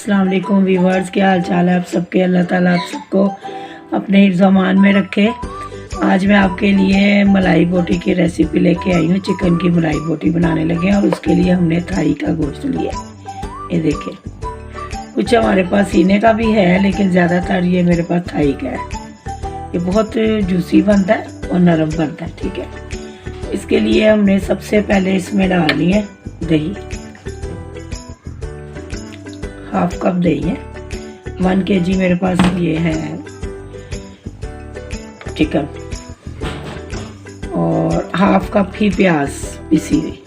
अस्सलाम वालेकुम व्यूवर्स, क्या हाल चाल है आप सबके। अल्लाह ताला आप सबको अपने हिफ्ज़-ओ-अमान में रखे। आज मैं आपके लिए मलाई बोटी की रेसिपी लेके आई हूँ। चिकन की मलाई बोटी बनाने लगे हैं और उसके लिए हमने थाई का गोश्त लिया है। ये देखें, कुछ हमारे पास सीने का भी है लेकिन ज़्यादातर ये मेरे पास थाई का है। ये बहुत जूसी बनता है और नरम बनता है। ठीक है, इसके लिए हमने सबसे पहले इसमें डालनी है दही। हाफ कप दही है। 1 kg मेरे पास ये है चिकन और हाफ कप ही प्याज पिसी हुई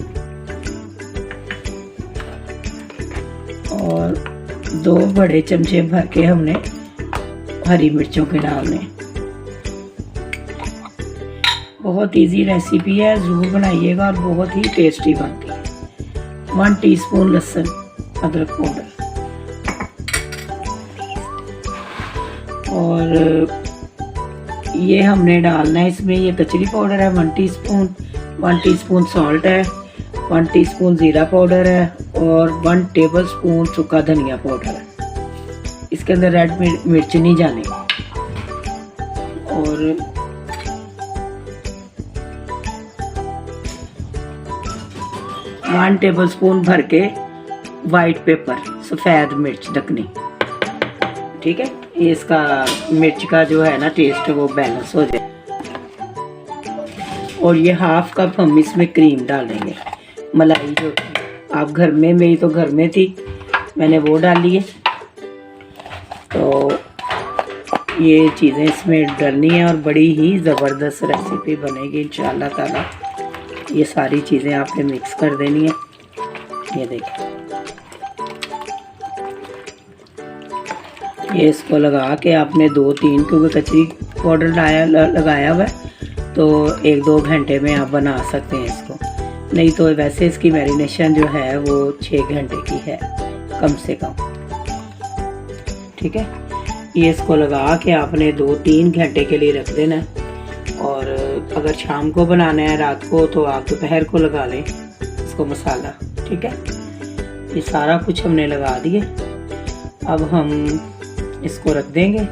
और 2 बड़े चमचे भर के हमने हरी मिर्चों के डालने। बहुत इजी रेसिपी है, ज़रूर बनाइएगा और बहुत ही टेस्टी बनती है। 1 टीस्पून लहसुन अदरक पाउडर और ये हमने डालना है इसमें ये कचरी पाउडर है 1 टीस्पून, 1 टीस्पून सॉल्ट है, 1 टीस्पून ज़ीरा पाउडर है और 1 टेबलस्पून सूखा धनिया पाउडर है। इसके अंदर रेड मिर्च नहीं जानी। और 1 टेबलस्पून भर के वाइट पेपर सफ़ेद मिर्च दखनी। ठीक है, ये इसका मिर्च का जो है ना टेस्ट वो बैलेंस हो जाए। और ये हाफ कप हम इसमें क्रीम डालेंगे। मलाई जो आप घर में, मेरी तो घर में थी, मैंने वो डाली है। तो ये चीज़ें इसमें डालनी है और बड़ी ही ज़बरदस्त रेसिपी बनेगी इंशाअल्लाह ताला। ये सारी चीज़ें आपने मिक्स कर देनी है। ये देखिए, ये इसको लगा के आपने 2-3 क्योंकि कचरी पाउडर लगाया हुआ है तो 1-2 घंटे में आप बना सकते हैं इसको। नहीं तो वैसे इसकी मैरिनेशन जो है वो 6 घंटे की है कम से कम। ठीक है, ये इसको लगा के आपने 2-3 घंटे के लिए रख देना है। और अगर शाम को बनाना है रात को तो आप दोपहर को लगा लें इसको मसाला। ठीक है, ये सारा कुछ हमने लगा दिए। अब हम इसको रख देंगे,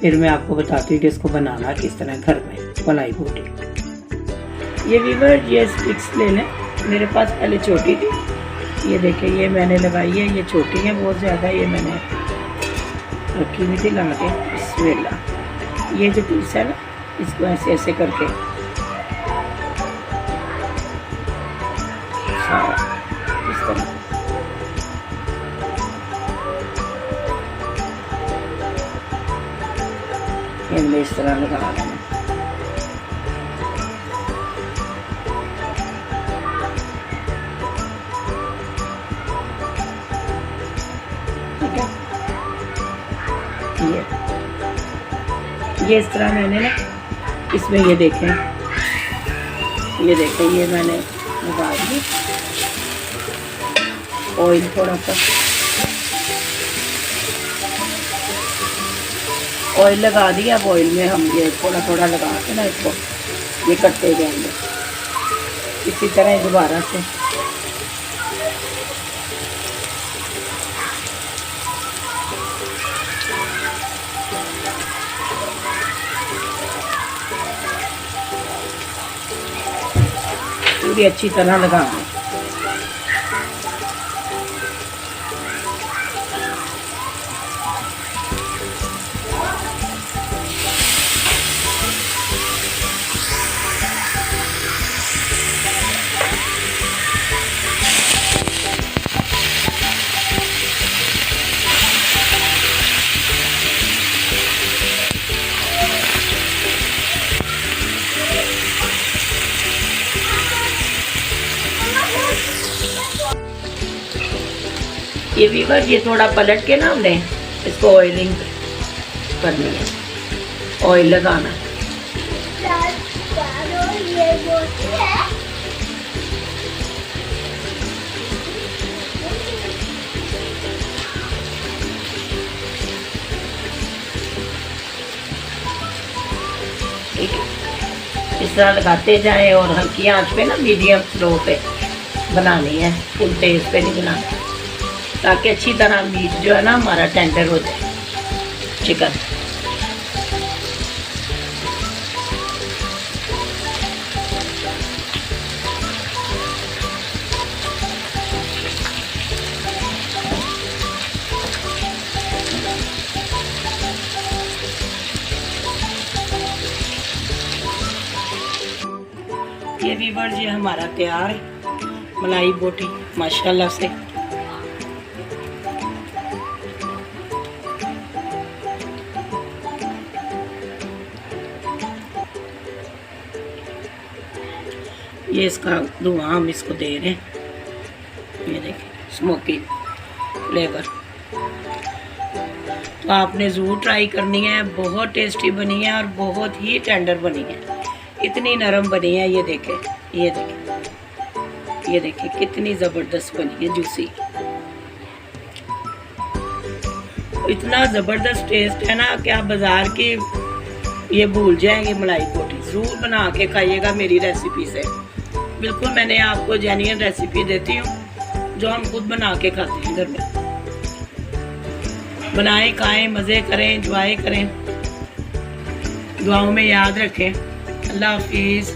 फिर मैं आपको बताती हूँ कि इसको बनाना किस तरह घर में मलाई बोटी। ये वीवर ये स्टिक्स ले लें, मेरे पास पहले छोटी थी। ये देखें, ये मैंने लगाई है, ये छोटी है बहुत ज़्यादा। ये मैंने रखी हुई थी लगा के। बिस्मिल्लाह, ये जो पीस है ना इसको ऐसे ऐसे करके सारा इस तरह इस तरह लगा देना। ठीक है, ये इस तरह मैंने ना इसमें ये देखें, ये मैंने लगा दी। ऑयल थोड़ा सा ऑयल लगा दिया। अब ऑयल में हम ये थोड़ा थोड़ा लगा के ना इसको ये करते जाएंगे। इसी तरह दोबारा से पूरी अच्छी तरह लगाना। ये वीवर ये थोड़ा पलट के ना हमने इसको ऑयलिंग करनी है, ऑयल लगाना। ठीक है, इस तरह लगाते जाएं और हल्की आंच पे ना मीडियम स्लो पे बनानी है, फुल तेज पे नहीं बनाना। ताकि अच्छी तरह मीट जो है ना हमारा टेंडर हो जाए चिकन। ये वीवर्स ये हमारा तैयार है मलाई बोटी माशाल्लाह से। ये इसका धुआं हम इसको दे रहे हैं, ये देखिए स्मोकी फ्लेवर। तो आपने ज़रूर ट्राई करनी है, बहुत टेस्टी बनी है और बहुत ही टेंडर बनी है, इतनी नरम बनी है। ये देखें, ये देखें, ये देखें कितनी ज़बरदस्त बनी है, जूसी। इतना ज़बरदस्त टेस्ट है ना कि आप बाज़ार की ये भूल जाएंगे मलाई बोटी। ज़रूर बना के खाइएगा मेरी रेसिपी से, बिल्कुल मैंने आपको जेन्युइन रेसिपी देती हूँ जो हम खुद बना के खाते हैं घर में। बनाएं, खाएं, मज़े करें, एंजॉय करें, दुआओं में याद रखें। अल्लाह हाफिज़।